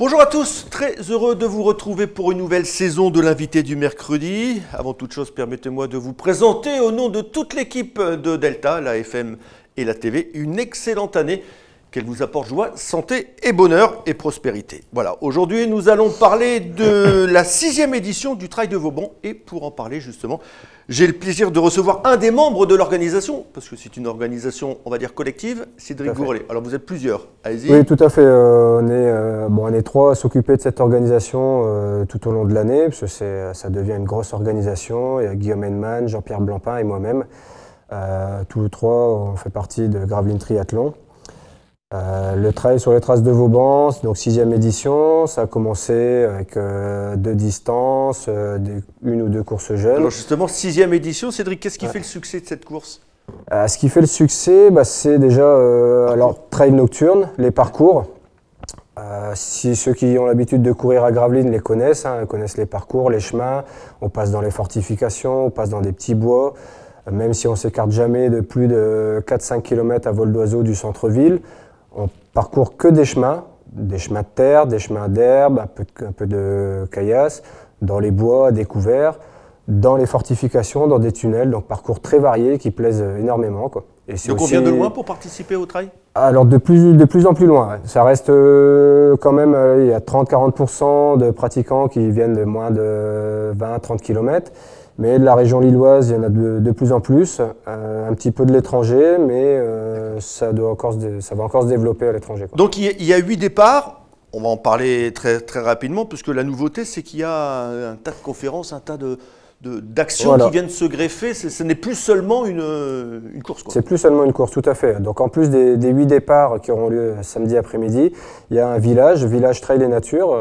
Bonjour à tous, très heureux de vous retrouver pour une nouvelle saison de l'invité du mercredi. Avant toute chose, permettez-moi de vous présenter au nom de toute l'équipe de Delta, la FM et la TV, une excellente année qu'elle vous apporte joie, santé et bonheur et prospérité. Voilà, aujourd'hui nous allons parler de la 6e édition du Trail de Vauban et pour en parler justement, j'ai le plaisir de recevoir un des membres de l'organisation, parce que c'est une organisation, on va dire collective, Cédric Gourlet. Alors vous êtes plusieurs, allez-y. Oui, tout à fait. On est trois à s'occuper de cette organisation tout au long de l'année, parce que ça devient une grosse organisation. Il y a Guillaume Henneman, Jean-Pierre Blampin et moi-même. Tous les trois, on fait partie de Gravelines Triathlon. Le trail sur les traces de Vauban, donc 6e édition, ça a commencé avec 2 distances, une ou deux courses jeunes. Alors justement, 6e édition, Cédric, qu'est-ce qui fait le succès de cette course? Ce qui fait le succès, c'est déjà alors, trail nocturne, les parcours. Si ceux qui ont l'habitude de courir à Gravelines les connaissent, connaissent les parcours, les chemins, on passe dans les fortifications, on passe dans des petits bois, même si on ne s'écarte jamais de plus de 4-5 km à vol d'oiseau du centre-ville. On parcourt que des chemins de terre, des chemins d'herbe, un peu de caillasse, dans les bois découverts, dans les fortifications, dans des tunnels, donc parcours très variés qui plaisent énormément, quoi. Et donc on vient de loin pour participer au trail? Alors de plus en plus loin, ça reste quand même, il y a 30-40% de pratiquants qui viennent de moins de 20-30 km. Mais de la région lilloise, il y en a de plus en plus, un petit peu de l'étranger, mais ça va encore se développer à l'étranger. Donc il y a 8 départs, on va en parler très rapidement, puisque la nouveauté c'est qu'il y a un tas de conférences, un tas d'actions qui viennent se greffer, ce n'est plus seulement une course. C'est plus seulement une course, tout à fait. Donc en plus des 8 départs qui auront lieu samedi après-midi, il y a un village Trail et Nature,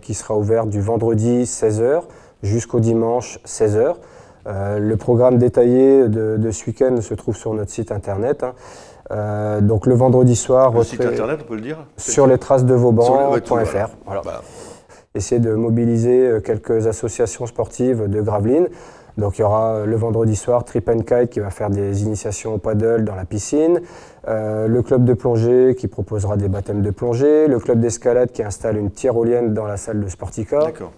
qui sera ouvert du vendredi 16h, jusqu'au dimanche 16h. Le programme détaillé de ce week-end se trouve sur notre site internet. Donc le vendredi soir, le site internet, on peut le dire, sur lestracesdevauban.fr. Voilà. Essayer de mobiliser quelques associations sportives de Gravelines. Donc il y aura le vendredi soir Trip and Kite qui va faire des initiations au paddle dans la piscine, le club de plongée qui proposera des baptêmes de plongée, le club d'escalade qui installe une tyrolienne dans la salle de Sportica. D'accord.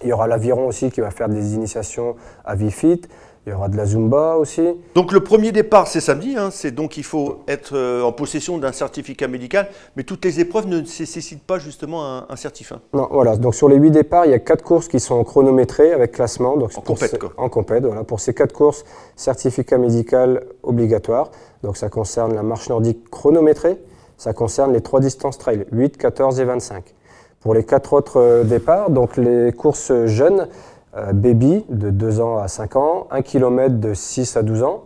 Il y aura l'Aviron aussi qui va faire des initiations à ViFit. Il y aura de la Zumba aussi. Donc le premier départ c'est samedi, c'est donc il faut être en possession d'un certificat médical, mais toutes les épreuves ne nécessitent pas justement un certif. Non, voilà. Donc sur les 8 départs, il y a 4 courses qui sont chronométrées avec classement. Donc en compète, quoi. En compète, voilà. Pour ces 4 courses, certificat médical obligatoire. Donc ça concerne la marche nordique chronométrée, ça concerne les 3 distances trail, 8, 14 et 25. Pour les 4 autres départs, donc les courses jeunes, baby de 2 ans à 5 ans, 1 km de 6 à 12 ans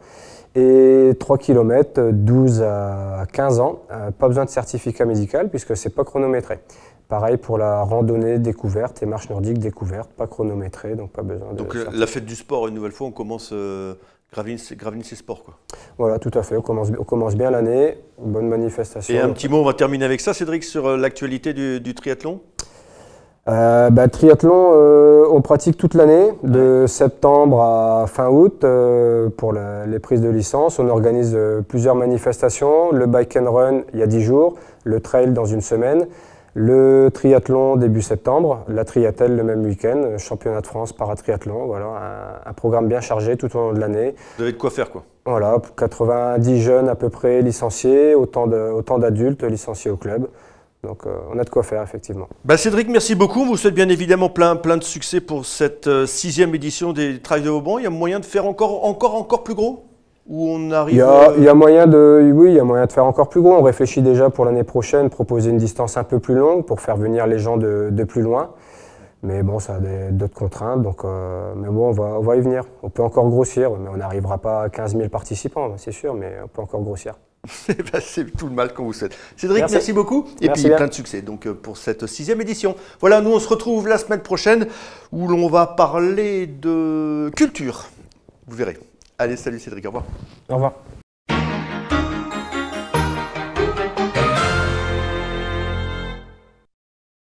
et 3 km 12 à 15 ans. Pas besoin de certificat médical puisque ce n'est pas chronométré. Pareil pour la randonnée découverte et marche nordique découverte, pas chronométré, donc pas besoin de certificat. La fête du sport, une nouvelle fois, on commence Gravelines c'est sport, quoi. Voilà, tout à fait, on commence bien l'année, bonne manifestation. Et un petit mot, on va terminer avec ça, Cédric, sur l'actualité du triathlon. Triathlon, on pratique toute l'année, de septembre à fin août pour les prises de licence. On organise plusieurs manifestations, le bike and run il y a 10 jours, le trail dans une semaine, le triathlon début septembre, la triathlon le même week-end, championnat de France paratriathlon, voilà, un programme bien chargé tout au long de l'année. Vous avez de quoi faire, quoi. Voilà, 90 jeunes à peu près licenciés, autant d'adultes licenciés au club. Donc on a de quoi faire, effectivement. Cédric, merci beaucoup. On vous souhaite bien évidemment plein de succès pour cette 6e édition des Trails de Vauban. Il y a moyen de faire encore plus gros? Où on arrive il y a moyen de faire encore plus gros. On réfléchit déjà pour l'année prochaine, proposer une distance un peu plus longue pour faire venir les gens de plus loin. Mais bon, ça a d'autres contraintes, donc, mais bon, on va y venir. On peut encore grossir, mais on n'arrivera pas à 15 000 participants, c'est sûr, mais on peut encore grossir. C'est tout le mal qu'on vous souhaite. Cédric, merci beaucoup. Et merci puis bien. Plein de succès donc, pour cette 6e édition. Voilà, nous on se retrouve la semaine prochaine où l'on va parler de culture. Vous verrez. Allez, salut Cédric, au revoir. Au revoir.